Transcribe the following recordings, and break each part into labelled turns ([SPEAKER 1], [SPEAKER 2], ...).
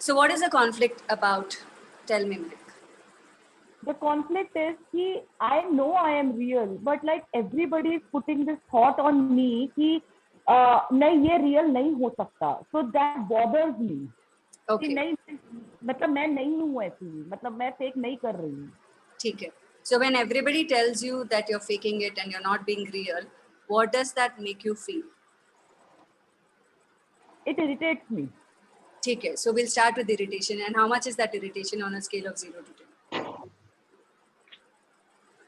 [SPEAKER 1] So what is the conflict about? Tell me, Mike.
[SPEAKER 2] The conflict is कि I know I am real, but like everybody is putting this thought on me कि नहीं ये real नहीं हो सकता. So that bothers me. कि
[SPEAKER 1] Okay.
[SPEAKER 2] नहीं मतलब मैं नहीं हूँ ऐसी, मतलब मैं fake नहीं कर रही हूँ.
[SPEAKER 1] ठीक है. So when everybody tells you that you're faking it and you're not being real, what does that make you feel?
[SPEAKER 2] It irritates me.
[SPEAKER 1] ठीक है. So we'll start with irritation. And how much is that irritation on a scale of 0 to 10?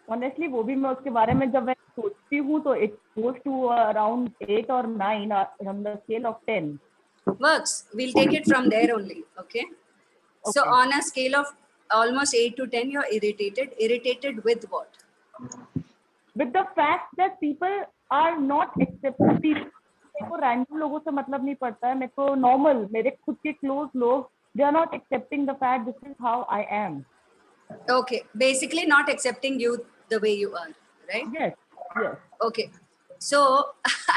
[SPEAKER 2] Honestly, वो भी मैं उसके बारे में जब मैं सोचती हूँ तो it goes to around 8 or 9 on the scale of 10.
[SPEAKER 1] Works. We'll take it from there only. Okay. So
[SPEAKER 2] Okay.
[SPEAKER 1] on a scale of almost 8 to 10, you're irritated. Irritated with what?
[SPEAKER 2] With the fact that people are not accepting. मेरे को random लोगों से मतलब नहीं पड़ता है, मेरे को नॉर्मल मेरे खुद के क्लोज लोग they are not accepting the fact this is how I am.
[SPEAKER 1] Okay. Basically not accepting you the way you are, right?
[SPEAKER 2] Yes, yes.
[SPEAKER 1] Okay. So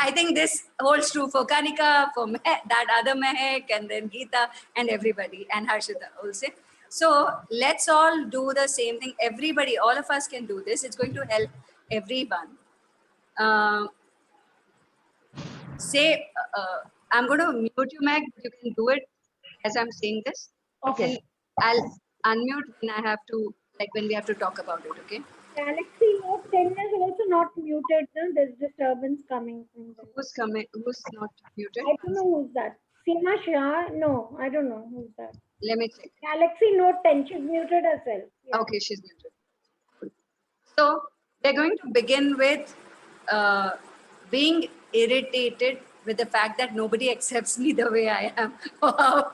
[SPEAKER 1] I think this holds true for Kanika, for that other Mehek, and then Geeta, and everybody, and Harshita also. So let's all do the same thing. Everybody, all of us can do this. It's going to help everyone. I'm going to mute you, Meg, but you can do it as I'm saying this.
[SPEAKER 2] Okay.
[SPEAKER 1] And I'll unmute when I have to, like when we have to talk about it, okay?
[SPEAKER 3] Galaxy Note 10 is also not muted. No? There's disturbance coming from there.
[SPEAKER 1] Who's coming? Who's not muted?
[SPEAKER 3] I don't know who's that. Seema Shah? No, I don't know who's that.
[SPEAKER 1] Let me check.
[SPEAKER 3] Galaxy Note 10, she's muted herself. Yeah.
[SPEAKER 1] Okay, she's muted. So we're going to begin with being irritated with the fact that nobody accepts me the way I am. Wow,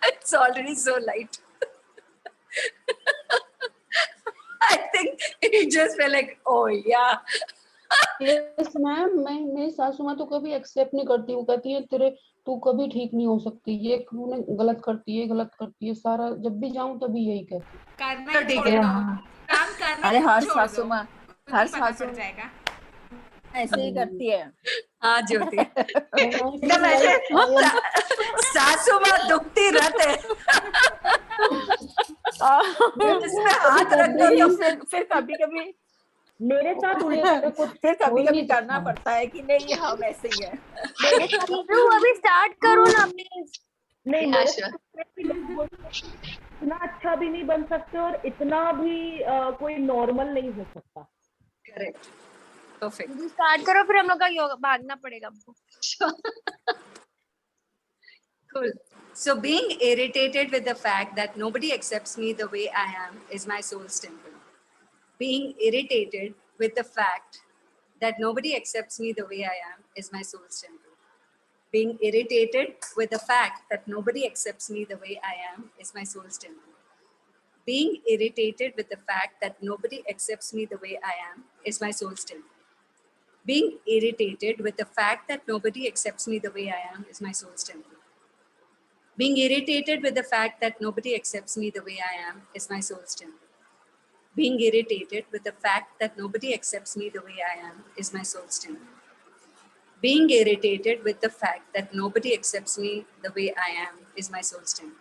[SPEAKER 1] it's already so light. I think it just felt like, oh yeah.
[SPEAKER 4] Yes, ma'am, मैं मेरी सासू माँ तो कभी accept नहीं करती. वो कहती है तेरे तू कभी ठीक नहीं हो सकती, ये तूने गलत करती है, सारा जब भी जाऊं तभी यही कहती है.
[SPEAKER 5] करना ही
[SPEAKER 1] ठीक
[SPEAKER 5] छोड़
[SPEAKER 1] है.
[SPEAKER 5] दो, काम करना
[SPEAKER 6] अरे
[SPEAKER 5] ही
[SPEAKER 6] हर
[SPEAKER 5] छोड़
[SPEAKER 6] सासू
[SPEAKER 5] दो,
[SPEAKER 6] माँ
[SPEAKER 5] खुद
[SPEAKER 6] हर
[SPEAKER 5] ही पता
[SPEAKER 6] सासू
[SPEAKER 5] पड़ जाएगा.
[SPEAKER 6] ऐसे ही करती है.
[SPEAKER 1] हाँ ज्योति, एकदम ऐसे सासू माँ दुखती रहते हैं. जिसमें हाथ रख दो तो
[SPEAKER 6] फिर कभी कभी
[SPEAKER 2] मेरे साथ
[SPEAKER 6] फिर कभी कभी करना पड़ता है कि नहीं हम ऐसे ही है.
[SPEAKER 2] मेरे साथ
[SPEAKER 7] अभी स्टार्ट करो ना प्लीज.
[SPEAKER 2] नहीं
[SPEAKER 1] Yeah,
[SPEAKER 2] मेरे
[SPEAKER 1] sure.
[SPEAKER 2] साथ भी लोग बोलते हैं, इतना अच्छा भी नहीं बन सकते और इतना भी कोई नॉर्मल नहीं हो सकता.
[SPEAKER 1] Correct. Perfect.
[SPEAKER 7] स्टार्ट करो फिर हम लोग का योगा भागना पड़ेगा हमको.
[SPEAKER 1] Cool. So being irritated with the fact that nobody accepts me the way I am is my soul's temple. Being irritated with the fact that nobody accepts me the way I am is my soul's temple. Being irritated with the fact that nobody accepts me the way I am is my soul's temple. Being irritated with the fact that nobody accepts me the way I am is my soul's temple. Being irritated with the fact that nobody accepts me the way I am is my soul's temple. Being irritated with the fact that nobody accepts me the way I am is my soul's temple. Being irritated with the fact that nobody accepts me the way I am is my soul's temple. Being irritated with the fact that nobody accepts me the way I am is my soul's temple.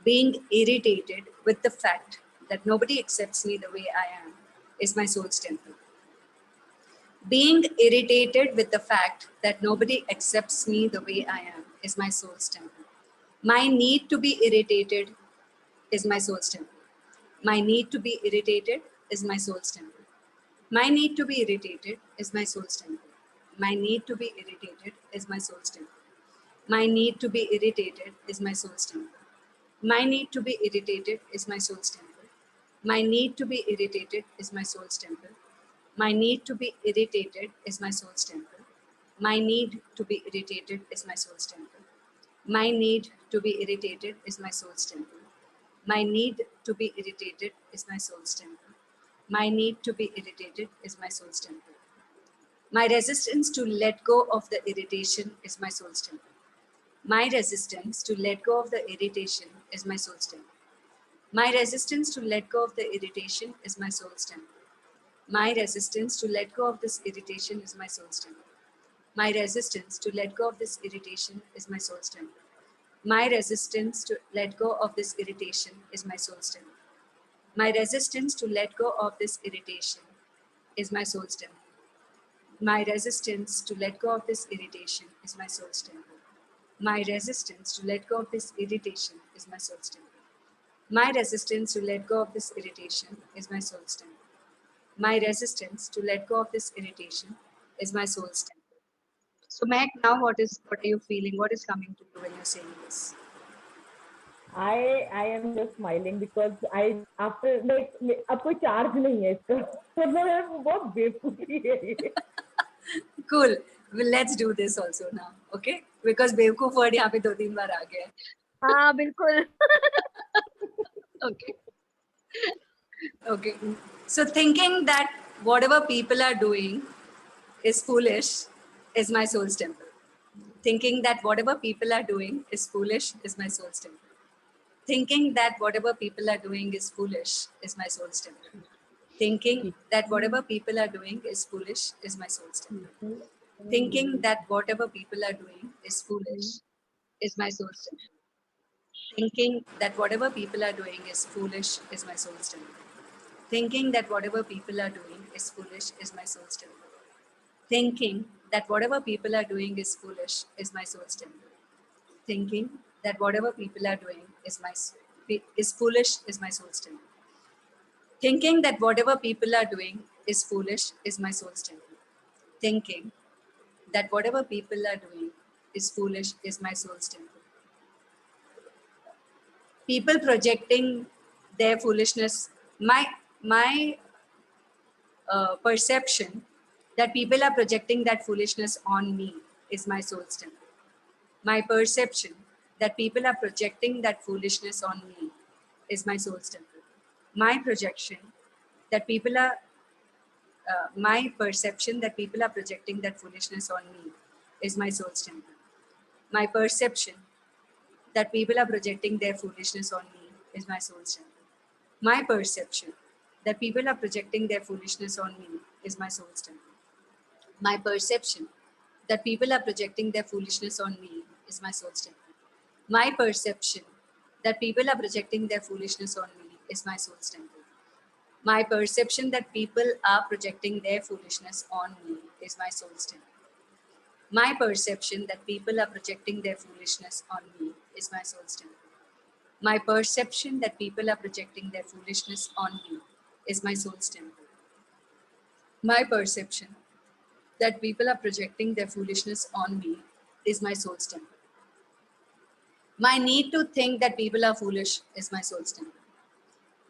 [SPEAKER 1] Being irritated with the fact that nobody accepts me the way I am is my soul's temple. Being irritated with the fact that nobody accepts me the way I am is my soul's temple. My need to be irritated is my soul's temple. My need to be irritated is my soul's temple. My need to be irritated is my soul's temple. My need to be irritated is my soul's temple. My need to be irritated is my soul's temple. My need to be irritated is my soul's temple. My need to be irritated is my soul's temple. My need to be irritated is my soul's temple. My need to be irritated is my soul's temple. My need to be irritated is my soul's temple. My need to be irritated is my soul's temple. My need to be irritated is my soul's temple. My resistance to let go of the irritation is my soul's temple. My resistance to let go of the irritation is my soul's temple. My resistance to let go of the irritation is my soul's temple. My resistance to let go of this irritation is my soul's temple. My resistance to let go of this irritation is my soul's temple. My resistance to let go of this irritation is my soul's temple. My resistance to let go of this irritation is my soul's temple. My resistance to let go of this irritation is my soul's temple. My resistance to let go of this irritation is my soul's temple. My resistance to let go of this irritation is my soul's temple. My resistance to let go of this irritation is my soul's temple. So, Meg, now what are you feeling? What is coming to you when you're saying this?
[SPEAKER 2] I am just smiling because I after like अब कोई charge नहीं है इसका मतलब यार वो बहुत बेवकूफी है ये
[SPEAKER 1] Cool. Well, let's do this also now, okay? Because बेवकूफ word यहाँ पे 2-3 बार आ गया है.
[SPEAKER 7] हाँ बिल्कुल.
[SPEAKER 1] Okay. Okay. So thinking that whatever people are doing is foolish is my soul's temple. Thinking that whatever people are doing is foolish is my soul's temple. Thinking that whatever people are doing is foolish is my soul's temple. Thinking that whatever people are doing is foolish is my soul's temple. Thinking that whatever people are doing is foolish is my soul's temple. Thinking that whatever people are doing is foolish is my soul's temple. Thinking that whatever people are doing is foolish is my soul's temple. Thinking that whatever people are doing is foolish is my soul's temple. Thinking that whatever people are doing is foolish is my soul's temple. Thinking that whatever people are doing is foolish is my soul's temple. Thinking that whatever people are doing is foolish is my soul's temple. People projecting their foolishness, my perception that people are projecting that foolishness on me is my soul's temple. My perception that people are projecting that foolishness on me is my soul's temple. My projection that people are, my perception that people are projecting that foolishness on me is my soul's temple. My perception that people are projecting their foolishness on me is my soul's temple. My perception that people are projecting their foolishness on me is my soul's temple. My perception that people are projecting their foolishness on me is my soul's temple. My perception that people are projecting their foolishness on me is my soul's temple. My perception that people are projecting their foolishness on me is my soul's temple. My perception that people are projecting their foolishness on me is my soul's temple. My perception that people are projecting their foolishness on me is my soul's temple. My perception that people are projecting their foolishness on me is my soul's temple. My need to think that people are foolish is my soul's temple.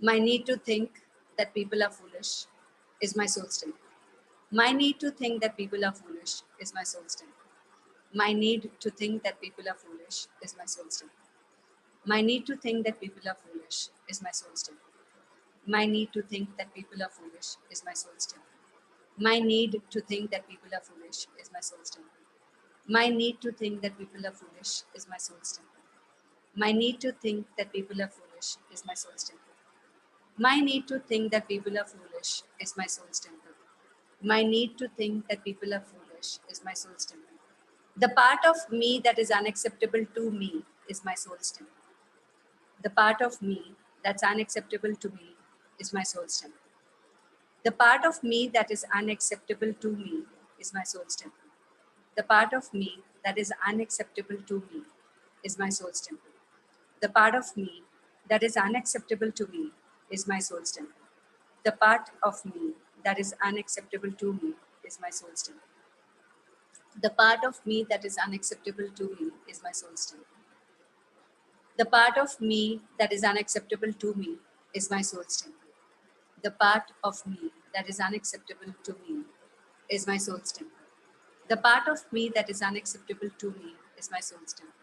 [SPEAKER 1] My need to think that people are foolish is my soul's temple. My need to think that people are foolish is my soul's temple. My need to think that people are foolish is my soul's temple. My need to think that people are foolish is my soul's temple. My need to think that people are foolish is my soul's temple. My need to think that people are foolish is my soul's temple. My need to think that people are foolish is my soul's temple. My need to think that people are foolish is my soul's temple. My need to think that people are foolish is my soul's temple. My need to think that people are foolish is my soul's temple. The part of me that is unacceptable to me is my soul's temple. The part of me that's unacceptable to me is my soul's temple. The part of me that is unacceptable to me is my soul's temple. The part of me that is unacceptable to me is my soul's temple. The part of me that is unacceptable to me is my soul's temple. The part of me that is unacceptable to me is my soul's temple. The part of me that is unacceptable to me is my soul's temple. The part of me that is unacceptable to me is my soul's temple. The part of me that is unacceptable to me is my soul's temple. The part of me that is unacceptable to me is my soul's temple.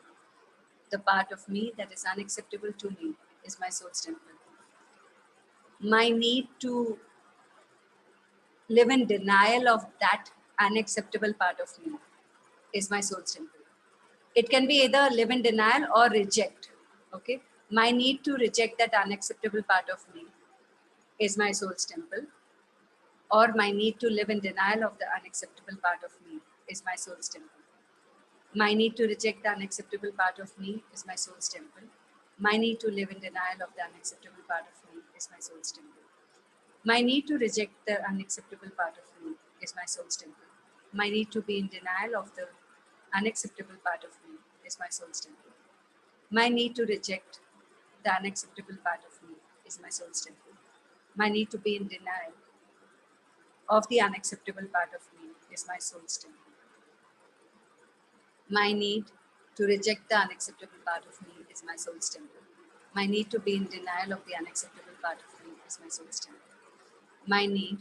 [SPEAKER 1] The part of me that is unacceptable to me is my soul's temple. My need to live in denial of that unacceptable part of me is my soul's temple. It can be either live in denial or reject. Okay. My need to reject that unacceptable part of me is my soul's temple, or my need to live in denial of the unacceptable part of me is my soul's temple. My need to reject the unacceptable part of me is my soul's temple. My need to live in denial of the unacceptable part of me is my soul's temple. My need to reject the unacceptable part of me is my soul's temple. My need to be in denial of the unacceptable part of me is my soul's temple. My need to reject the unacceptable part of me is my soul's temple. My need to be in denial of the unacceptable part of me is my soul's temple. My need to reject the unacceptable part of me is my soul's temple. My need to be in denial of the unacceptable part of me is my soul's temple. My need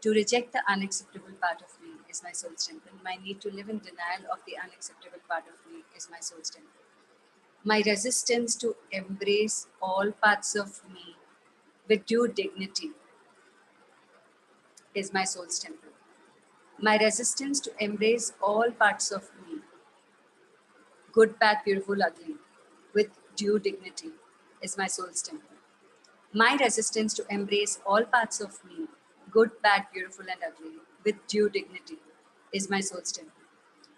[SPEAKER 1] to reject the unacceptable part of me is my soul's temple. My need to live in denial of the unacceptable part of me is my soul's temple. My resistance to embrace all parts of me with due dignity is my soul's temple. My resistance to embrace all parts of me, good, bad, beautiful, ugly, with due dignity is my soul's temple. My resistance to embrace all parts of me, good, bad, beautiful, and ugly, with due dignity is my soul's temple.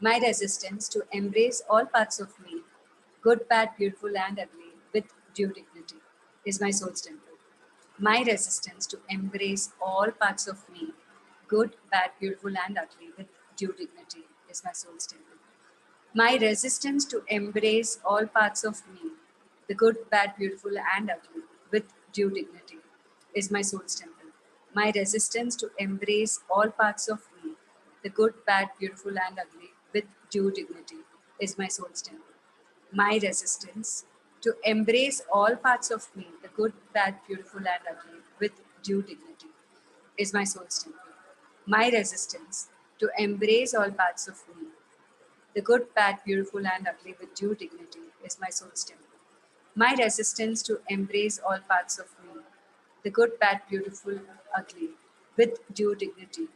[SPEAKER 1] My resistance to embrace all parts of me, good, bad, beautiful, and ugly, with due dignity is my soul's temple. My resistance to embrace all parts of me, good, bad, beautiful, and ugly, with due dignity is my soul's temple. My resistance to embrace all parts of me, the good, bad, beautiful, and ugly, with due dignity, is my soul's temple. My resistance to embrace all parts of me, the good, bad, beautiful, and ugly, with due dignity, is my soul's temple. My resistance to embrace all parts of me, the good, bad, beautiful, and ugly, with due dignity, is my soul's temple. My resistance to embrace all parts of me, the good, bad, beautiful, and ugly, with due dignity, is my soul's temple. My resistance to embrace all parts of me, the good, bad, beautiful, ugly, with due dignity,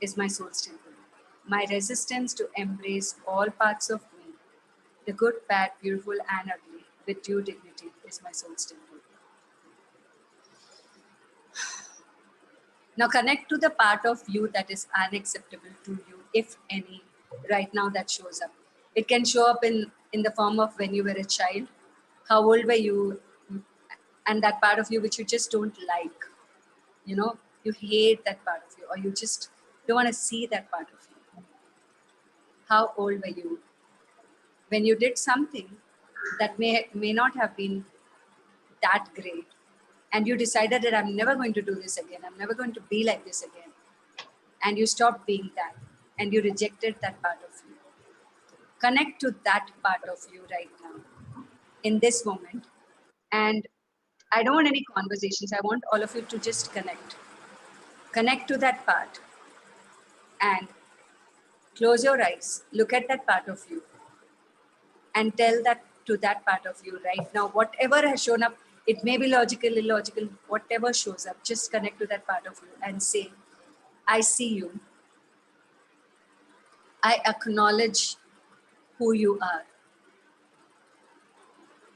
[SPEAKER 1] is my soul's temple. My resistance to embrace all parts of me, the good, bad, beautiful, and ugly, with due dignity, is my soul's temple. Now connect to the part of you that is unacceptable to you, if any, right now that shows up. It can show up in the form of when you were a child. How old were you? And that part of you which you just don't like. You know, you hate that part of you, or you just don't want to see that part of you. How old were you when you did something that may not have been that great, and you decided that I'm never going to do this again, I'm never going to be like this again, and you stopped being that, and you rejected that part of you. Connect to that part of you right now, in this moment. And I don't want any conversations. I want all of you to just connect. Connect to that part and close your eyes. Look at that part of you and tell that to that part of you right now. Whatever has shown up, it may be logical, illogical, whatever shows up, just connect to that part of you and say, I see you. I acknowledge who you are.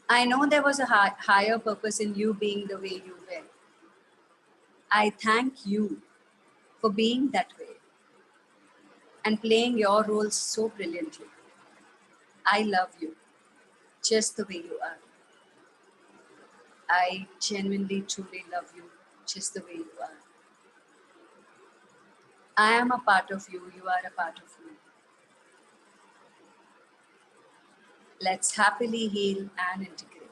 [SPEAKER 1] I know there was a higher purpose in you being the way you were. I thank you for being that way and playing your role so brilliantly. I love you just the way you are. I genuinely, truly love you just the way you are. I am a part of you, you are a part of me. Let's happily heal and integrate.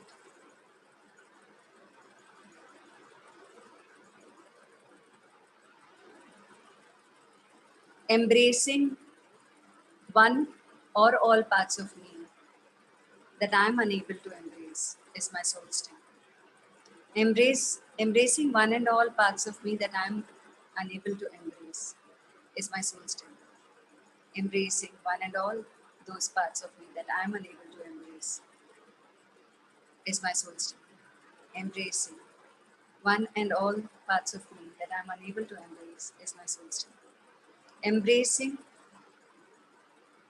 [SPEAKER 1] Embracing one or all parts of me that I am unable to embrace is my soul's temple. Embracing one and all parts of me that I am unable to embrace is my soul's temple. Embracing one and all those parts of me that I am unable to embrace is my soul's temple. Embracing one and all parts of me that I am unable to embrace is my soul's temple. Embracing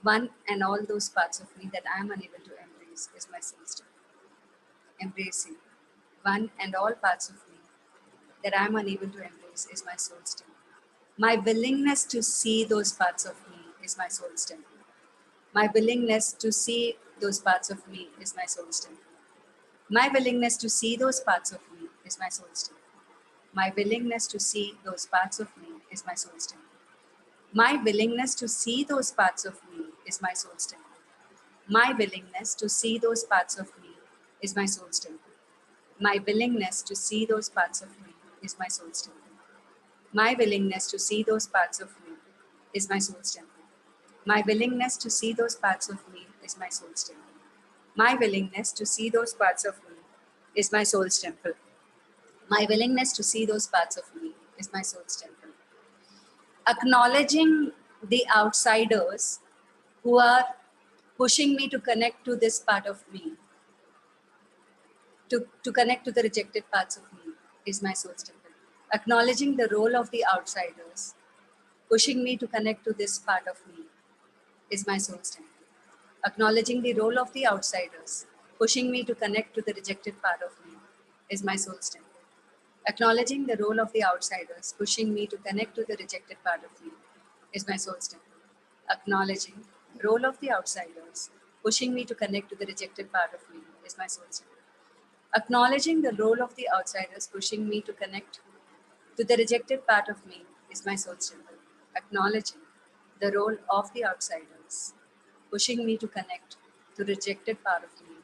[SPEAKER 1] one and all those parts of me that I am unable to embrace is my soul's temple. Embracing one and all parts of me that I am unable to embrace is my soul's temple. My willingness to see those parts of me is my soul's temple. My willingness to see those parts of me is my soul's temple. My willingness to see those parts of me is my soul's temple. My willingness to see those parts of me is my soul's temple. My willingness to see those parts of me is my soul's temple. My willingness to see those parts of me is my soul's temple. My willingness to see those parts of me is my soul's temple. My willingness to see those parts of me is my soul's temple. My willingness to see those parts of me is my soul's temple. My willingness to see those parts of me is my soul's temple. My willingness to see those parts of me is my soul's temple. Acknowledging the outsiders who are pushing me to connect to this part of me, to connect to the rejected parts of me, is my soul's temple. Acknowledging the role of the outsiders pushing me to connect to this part of me is my soul's temple. Acknowledging the role of the outsiders pushing me to connect to the rejected part of me is my soul's temple. Acknowledging the role of the outsiders pushing me to connect to the rejected part of me is my soul's temple. Acknowledging the role of the outsiders pushing me to connect to the rejected part of me is my soul's temple. Acknowledging the role of the outsiders pushing me to connect to the rejected part of me is my soul's temple. Acknowledging the role of the outsiders pushing me to connect to the rejected part of me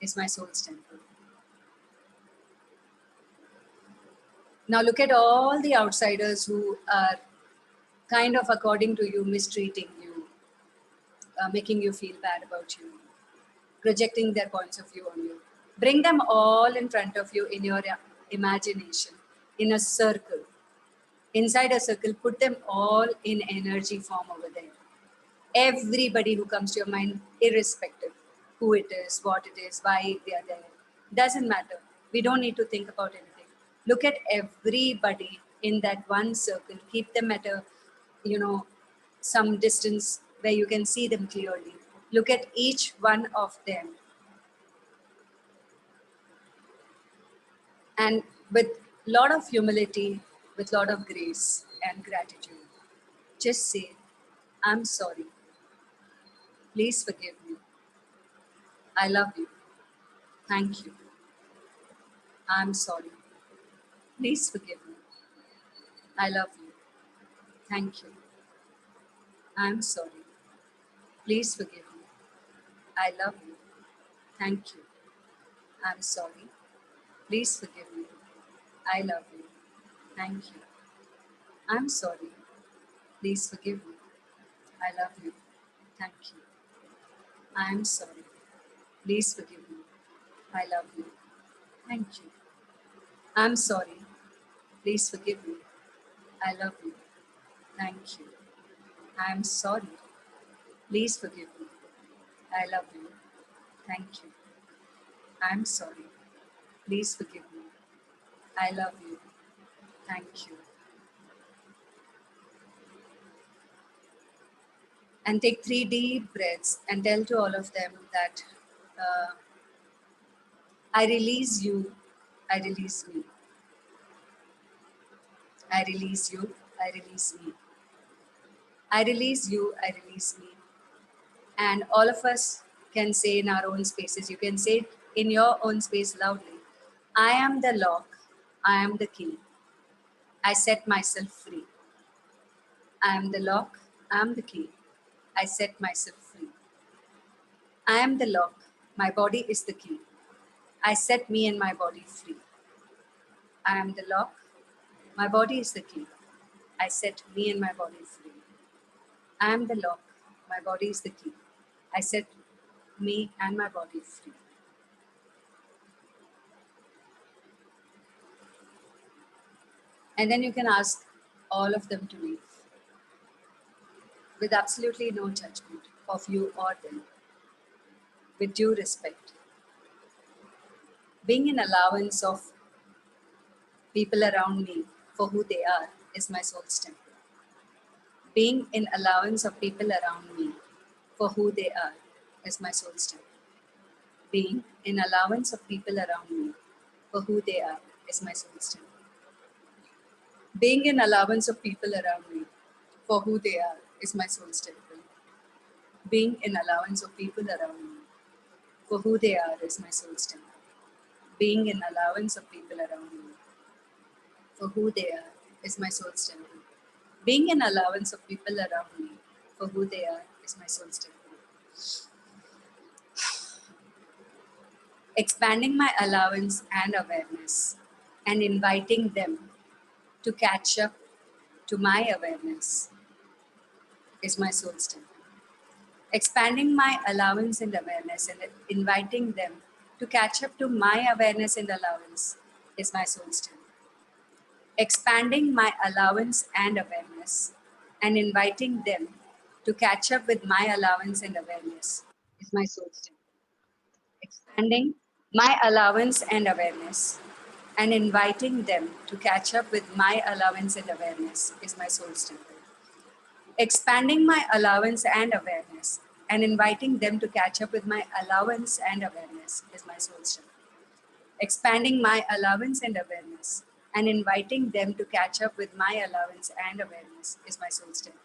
[SPEAKER 1] is my soul's temple. Now look at all the outsiders who are kind of, according to you, mistreating you, making you feel bad about you, projecting their points of view on you. Bring them all in front of you in your imagination, in a circle. Inside a circle, put them all in energy form over there. Everybody who comes to your mind, irrespective who it is, what it is, why they are there, doesn't matter. We don't need to think about anything. Look at everybody in that one circle. Keep them at a, some distance where you can see them clearly. Look at each one of them. And with a lot of humility, with a lot of grace and gratitude, just say, I'm sorry. Please forgive me. I love you. Thank you. I'm sorry. Please forgive me. I love you. Thank you. I'm sorry. Please forgive me. I love you. Thank you. I'm sorry. Please forgive me. I love you. Thank you. I'm sorry. Please forgive me. I love you. Thank you. I'm sorry. Please forgive me. I love you. Thank you. I'm sorry. Please forgive me. I love you. Thank you. I'm sorry. Please forgive me. I love you. Thank you. I'm sorry. Please forgive me. I love you. Thank you. And take 3 deep breaths and tell to all of them that I release you, I release me. I release you, I release me. I release you, I release me. And all of us can say in our own spaces, you can say it in your own space loudly. I am the lock, I am the key. I set myself free. I am the lock, I am the key. I set myself free. I am the lock, my body is the key. I set me and my body free. I am the lock, my body is the key. I set me and my body free. I am the lock, my body is the key. I set me and my body free. And then you can ask all of them to leave with absolutely no judgment of you or them, with due respect. Being in allowance of people around me for who they are is my soul's temple. Being in allowance of people around me for who they are is my soul's temple. Being in allowance of people around me for who they are is my soul's temple. Being in allowance of people around me for who they are is my soul's temple. Being in allowance of people around me for who they are is my soul's temple. Being in allowance of people around me for who they are is my soul's temple. Being in allowance of people around me for who they are is my soul's temple. Expanding my allowance and awareness and inviting them to catch up to my awareness is my soul's temple. Expanding my allowance and awareness and inviting them to catch up to my awareness and allowance is my soul's temple. Expanding my allowance and awareness and inviting them to catch up with my allowance and awareness is my soul's temple. Expanding my allowance and awareness and inviting them to catch up with my allowance and awareness is my soul's temple. Expanding my allowance and awareness and inviting them to catch up with my allowance and awareness is my soul's temple. Expanding my allowance and awareness and inviting them to catch up with my allowance and awareness is my soul's temple.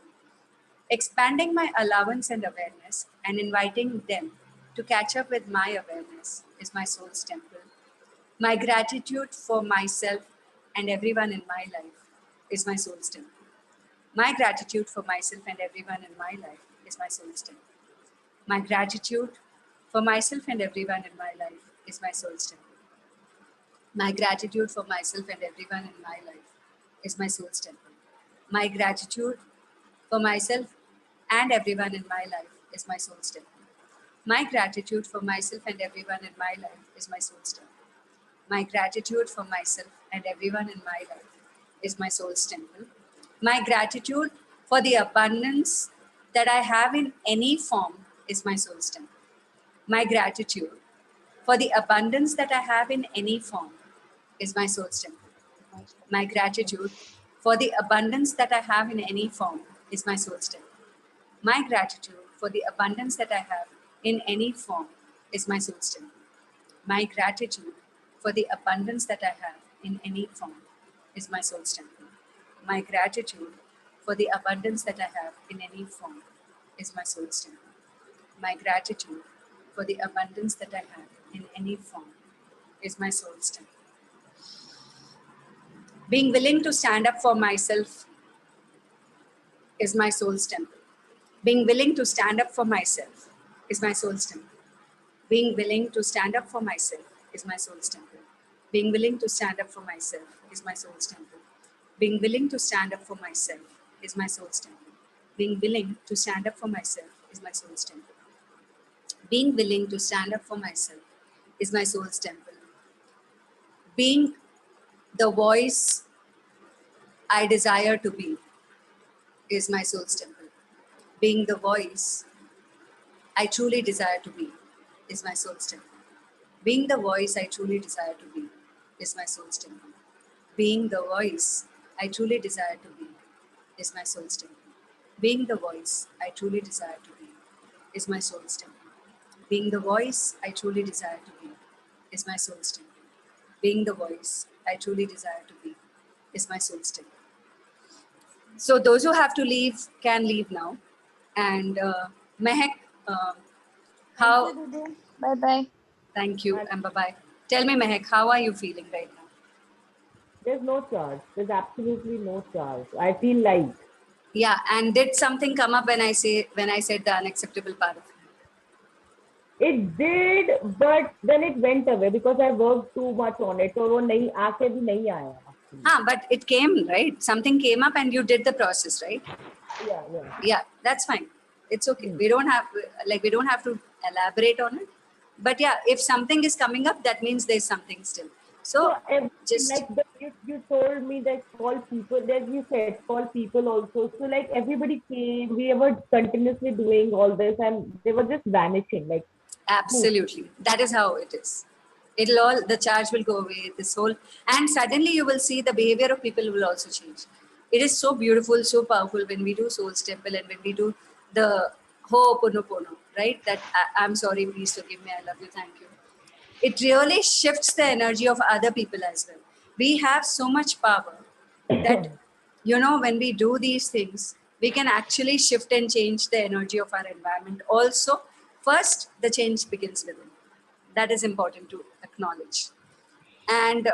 [SPEAKER 1] Expanding my allowance and awareness and inviting them to catch up with my awareness is my soul's temple. My gratitude for myself and everyone in my life is my soul's temple. My gratitude for myself and everyone in my life is my soul's temple. My gratitude for myself and everyone in my life is my soul's temple. My gratitude for myself and everyone in my life is my soul's temple. My gratitude for myself and everyone in my life is my soul's temple. My gratitude for myself and everyone in my life is my soul's temple. My gratitude for myself and everyone in my life is my soul's temple. My gratitude for the abundance that I have in any form is my soul's temple. My gratitude for the abundance that I have in any form is my soul's temple. My gratitude for the abundance that I have in any form is my soul's temple. My gratitude for the abundance that I have in any form is my soul's temple. My gratitude for the abundance that I have in any form is my soul's temple. My gratitude for the abundance that I have in any form is my soul's temple. My gratitude for the abundance that I have in any form is my soul's temple. Being willing to stand up for myself is my soul's temple. Being willing to stand up for myself is my soul's temple. Being willing to stand up for myself is my soul's temple. Being willing to stand up for myself is my soul's temple. Being willing to stand up for myself is my soul's temple. Being willing to stand up for myself is my soul's temple. Being willing to stand up for myself is my soul's temple. Being the voice I desire to be is my soul's temple. Being the voice I truly desire to be is my soul's temple. Being the voice I truly desire to be is my soul's temple. Being the voice I truly desire to be is my soul's temple. Being the voice I truly desire to be is my soul's temple. Being the voice I truly desire to be is my soul's temple. Being the voice I truly desire to be is my soul's temple. So those who have to leave can leave now. And Mehak, how?
[SPEAKER 7] Bye bye.
[SPEAKER 1] Thank you and bye-bye. Tell me, Mehak, how are you feeling right now?
[SPEAKER 2] There's no charge. There's absolutely no charge. I feel light.
[SPEAKER 1] Yeah, and did something come up when I said the unacceptable part of it?
[SPEAKER 2] It did, but then it went away because I worked too much on it. So वो नहीं आके भी नहीं आया.
[SPEAKER 1] But it came, right? Something came up and you did the process, right?
[SPEAKER 2] Yeah.
[SPEAKER 1] Yeah, that's fine. It's okay. We don't have to elaborate on it. But yeah, if something is coming up, that means there's something still. So just
[SPEAKER 2] like you told me that call people, that you said call people also. So like everybody came, we were continuously doing all this and they were just vanishing. Like
[SPEAKER 1] absolutely, that is how it is. The charge will go away, this whole, and suddenly you will see the behavior of people will also change. It is so beautiful, so powerful when we do Soul's Temple and when we do the Ho'oponopono, right? That I'm sorry, please forgive me, I love you, thank you. It really shifts the energy of other people as well. We have so much power that, when we do these things, we can actually shift and change the energy of our environment. Also, first, the change begins within. That is important to acknowledge. And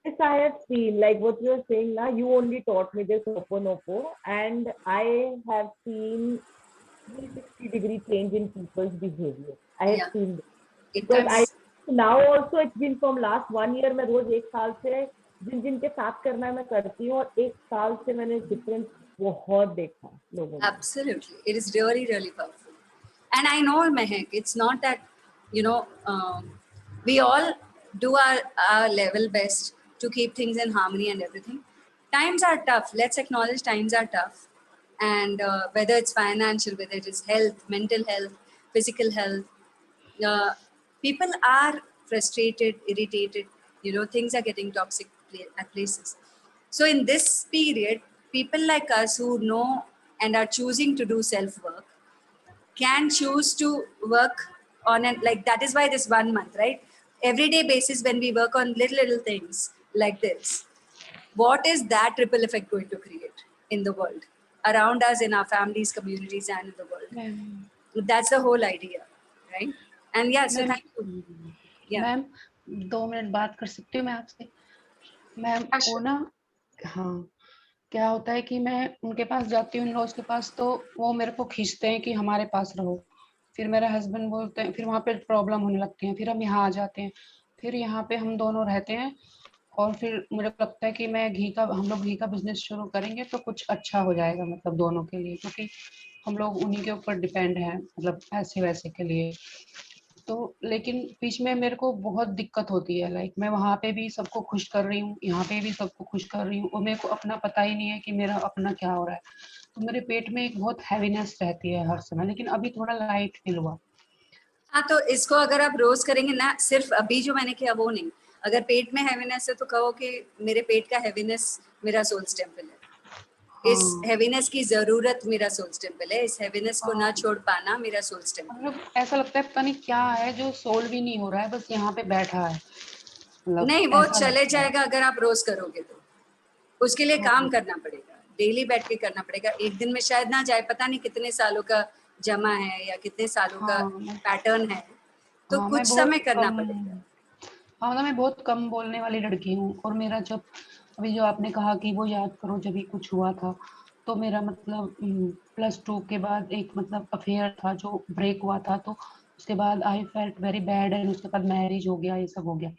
[SPEAKER 2] Yes, I have seen, like what you're saying now, you only taught me this Ho'oponopo, and I have seen 360-degree change in people's behavior. I have
[SPEAKER 1] yeah,
[SPEAKER 2] seen this.
[SPEAKER 1] it
[SPEAKER 2] Because I
[SPEAKER 1] does.
[SPEAKER 2] now also it's been from last 1 year, मैं रोज एक साल से जिन जिन के साथ करना है मैं करती हूँ, और एक साल से मैंने डिफरेंस बहुत देखा लोगों में.
[SPEAKER 1] Absolutely. It is really, really powerful. And I know, Mehak, it's not that, we all do our level best to keep things in harmony and everything. Times are tough. Let's acknowledge times are tough. And whether it's financial, whether it is health, mental health, physical health, people are frustrated, irritated, things are getting toxic at places. So in this period, people like us who know and are choosing to do self-work can choose to work on it. Like, that is why this 1 month, right? Everyday basis, when we work on little things like this, what is that ripple effect going to create in the world, around us, in our families, communities, and in the world?
[SPEAKER 4] Ma'am
[SPEAKER 1] That's the whole idea, right? And yeah, so
[SPEAKER 4] ma'am
[SPEAKER 1] thank you. Yeah.
[SPEAKER 4] Ma'am 2 minute बात कर सकती हूँ मैं आपसे? Ma'am वो ना, हाँ, क्या होता है कि मैं उनके पास जाती हूँ, इन लॉज के पास, तो वो मेरे को खींचते हैं कि हमारे पास रहो. फिर मेरे हस्बैंड बोलते हैं, फिर वहाँ पे प्रॉब्लम होने लगती है, फिर हम यहाँ आ जाते हैं, फिर यहाँ पे हम दोनों रहते हैं. और फिर मुझे लगता है कि हम लोग घी का बिजनेस शुरू करेंगे तो कुछ अच्छा हो जाएगा, मतलब दोनों के लिए, क्योंकि हम लोग उन्हीं के ऊपर डिपेंड हैं, मतलब ऐसे वैसे के लिए. तो लेकिन बीच में मेरे को बहुत दिक्कत होती है, लाइक मैं वहाँ पे भी सबको खुश कर रही हूँ, यहाँ पे भी सबको खुश कर रही हूँ, और मेरे को अपना पता ही नहीं है कि मेरा अपना क्या हो रहा है. तो मेरे पेट में एक बहुत हैवीनेस रहती है हर समय, लेकिन अभी थोड़ा लाइट फील हुआ.
[SPEAKER 1] हाँ, तो इसको अगर आप रोज करेंगे ना, सिर्फ अभी जो मैंने किया वो नहीं. अगर पेट में हैवीनेस है तो कहो कि मेरे पेट का हैवीनेस मेरा सोल्स टेम्पल है. इस हैवीनेस की जरूरत मेरा सोल्स टेम्पल है. इस हैवीनेस को ना छोड़ पाना मेरा सोल्स टेम्पल.
[SPEAKER 4] मतलब ऐसा लगता है पता नहीं क्या है जो सोल्व भी नहीं हो रहा है, बस यहाँ पे बैठा है. मतलब
[SPEAKER 1] नहीं, वो
[SPEAKER 4] ऐसा
[SPEAKER 1] चले
[SPEAKER 4] लगता है.
[SPEAKER 1] जाएगा अगर आप रोज करोगे तो. उसके लिए काम करना पड़ेगा, डेली बैठ के करना पड़ेगा. एक दिन में शायद ना जाए, पता नहीं कितने सालों का जमा है या कितने सालों का पैटर्न है, तो
[SPEAKER 4] हाँ,
[SPEAKER 1] कुछ
[SPEAKER 4] मैं
[SPEAKER 1] समय
[SPEAKER 4] बहुत
[SPEAKER 1] करना
[SPEAKER 4] कम
[SPEAKER 1] पड़ेगा.
[SPEAKER 4] हाँ, मतलब मैं बहुत कम बोलने वाली लड़की हूँ. और मेरा जब अभी जो आपने कहा कि वो याद करो जब भी कुछ हुआ था, तो मेरा मतलब +2 के बाद एक मतलब अफेयर था जो ब्रेक हुआ था, तो उसके बाद I felt very bad, and उसके बाद मैरिज हो गया, ये सब हो गया.